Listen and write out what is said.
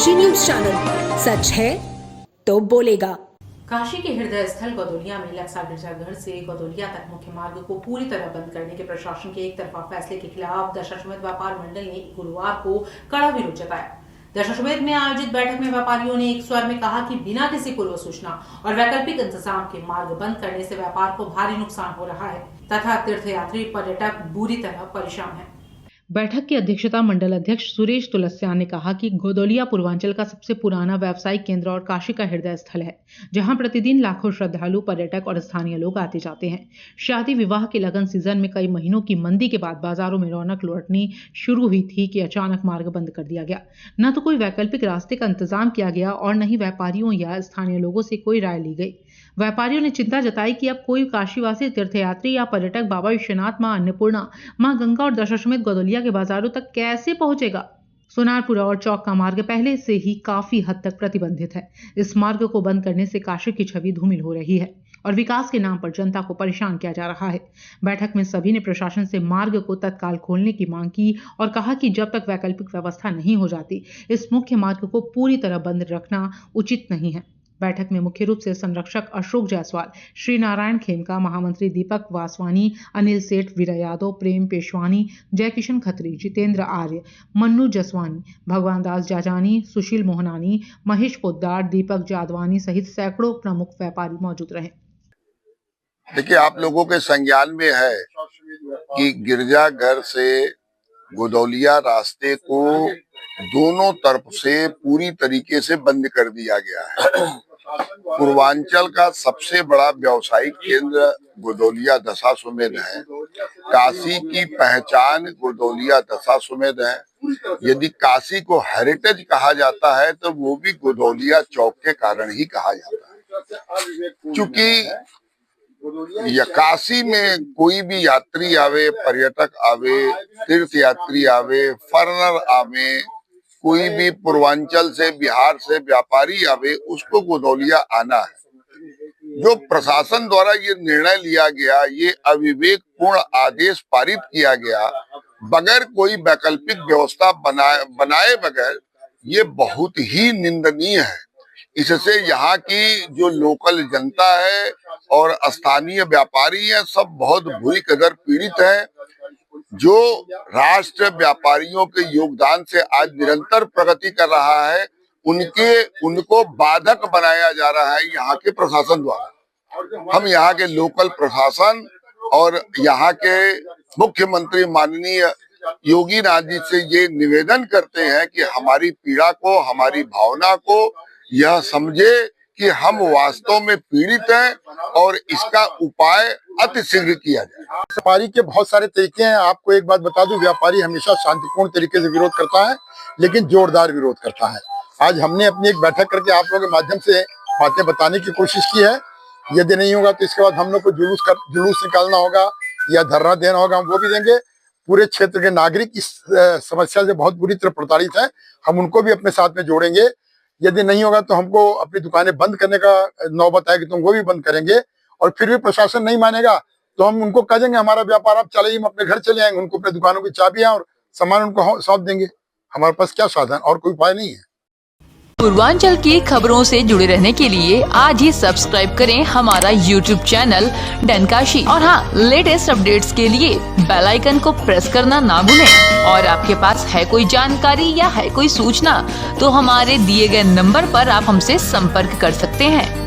Kashi news channel, सच है तो बोलेगा। काशी के हृदय स्थल गौदोलिया में लक्सा गिरजाघर से गौदोलिया तक मुख्य मार्ग को पूरी तरह बंद करने के प्रशासन के एक तरफा फैसले के खिलाफ दशाश्वमेध व्यापार मंडल ने गुरुवार को कड़ा विरोध जताया। दशाश्वमेध में आयोजित बैठक में व्यापारियों ने एक स्वर में कहा कि बिना किसी पूर्व सूचना और वैकल्पिक इंतजाम के मार्ग बंद करने से व्यापार को भारी नुकसान हो रहा है तथा तीर्थयात्री पर्यटक बुरी तरह परेशान हैं। बैठक की अध्यक्षता मंडल अध्यक्ष सुरेश तुलस्यान ने कहा कि गौदोलिया पूर्वांचल का सबसे पुराना व्यावसायिक केंद्र और काशी का हृदय स्थल है, जहां प्रतिदिन लाखों श्रद्धालु, पर्यटक और स्थानीय लोग आते जाते हैं। शादी विवाह के लगन सीजन में कई महीनों की मंदी के बाद बाजारों में रौनक लौटनी शुरू हुई थी कि अचानक मार्ग बंद कर दिया गया। न तो कोई वैकल्पिक रास्ते का इंतजाम किया गया और न ही व्यापारियों या स्थानीय लोगों से कोई राय ली गई। व्यापारियों ने चिंता जताई कि अब कोई काशीवासी तीर्थयात्री या पर्यटक बाबा विश्वनाथ, मां अन्नपूर्णा, मां गंगा और दशाश्वमेध गौदोलिया के बाजारों तक कैसे पहुंचेगा। सोनारपुरा और चौक का मार्ग पहले से ही काफी हद तक प्रतिबंधित है। इस मार्ग को बंद करने से काशी की छवि धूमिल हो रही है और विकास के नाम पर जनता को परेशान किया जा रहा है। बैठक में सभी ने प्रशासन से मार्ग को तत्काल खोलने की मांग की और कहा कि जब तक वैकल्पिक व्यवस्था नहीं हो जाती, इस मुख्य मार्ग को पूरी तरह बंद रखना उचित नहीं है। बैठक में मुख्य रूप से संरक्षक अशोक जायसवाल, श्री नारायण खेमका, महामंत्री दीपक वासवानी, अनिल सेठ, वीरा यादव, प्रेम पेशवानी, जयकिशन खत्री, जितेंद्र आर्य, मन्नू जसवानी, भगवान दास जाजानी, सुशील मोहनानी, महेश पोद्दार, दीपक जादवानी सहित सैकड़ों प्रमुख व्यापारी मौजूद रहे। देखिए, आप लोगों के संज्ञान में है कि गिरजाघर से गौदोलिया रास्ते को दोनों तरफ से पूरी तरीके से बंद कर दिया गया है। पूर्वांचल का सबसे बड़ा व्यावसायिक केंद्र गौदोलिया दशाश्वमेध है। काशी की पहचान गौदोलिया दशाश्वमेध है। यदि काशी को हेरिटेज कहा जाता है तो वो भी गौदोलिया चौक के कारण ही कहा जाता है। क्योंकि काशी में कोई भी यात्री आवे, पर्यटक आवे, तीर्थ यात्री आवे, फॉरेनर आवे, कोई भी पूर्वांचल से, बिहार से व्यापारी आवे, उसको गौदोलिया आना है। जो प्रशासन द्वारा ये निर्णय लिया गया, ये अविवेक पूर्ण आदेश पारित किया गया बगैर कोई वैकल्पिक व्यवस्था बनाए बगैर, ये बहुत ही निंदनीय है। इससे यहाँ की जो लोकल जनता है और स्थानीय व्यापारी है, सब बहुत बुरी कदर पीड़ित है। जो राष्ट्र व्यापारियों के योगदान से आज निरंतर प्रगति कर रहा है, उनको बाधक बनाया जा रहा है यहाँ के प्रशासन द्वारा। हम यहाँ के लोकल प्रशासन और यहाँ के मुख्यमंत्री माननीय योगी नाथ जी से ये निवेदन करते हैं कि हमारी पीड़ा को, हमारी भावना को यह समझे कि हम वास्तव में पीड़ित हैं और इसका उपाय अतिशीघ्र किया जाए। व्यापारी के बहुत सारे तरीके हैं। आपको एक बात बता दूं, व्यापारी हमेशा शांतिपूर्ण तरीके से विरोध करता है, लेकिन जोरदार विरोध करता है। आज हमने अपनी एक बैठक करके आप लोगों के माध्यम से बातें बताने की कोशिश की है। यदि नहीं होगा तो इसके बाद हम लोग को जुलूस निकालना होगा या धरना देना होगा, हम वो भी देंगे। पूरे क्षेत्र के नागरिक इस समस्या से बहुत बुरी तरह प्रताड़ित है, हम उनको भी अपने साथ में जोड़ेंगे। यदि नहीं होगा तो हमको अपनी दुकानें बंद करने का नौबत आएगी तो हम वो भी बंद करेंगे। और फिर भी प्रशासन नहीं मानेगा तो हम उनको कह देंगे हमारा व्यापार आप चले, हम अपने घर चले आएंगे, उनको अपने दुकानों की चाबियां और सामान उनको सौंप देंगे। हमारे पास क्या साधन और कोई उपाय नहीं है। पूर्वांचल की खबरों से जुड़े रहने के लिए आज ही सब्सक्राइब करें हमारा YouTube चैनल डनकाशी और हाँ, लेटेस्ट अपडेट्स के लिए बेल आइकन को प्रेस करना ना भूलें। और आपके पास है कोई जानकारी या है कोई सूचना तो हमारे दिए गए नंबर पर आप हमसे संपर्क कर सकते हैं।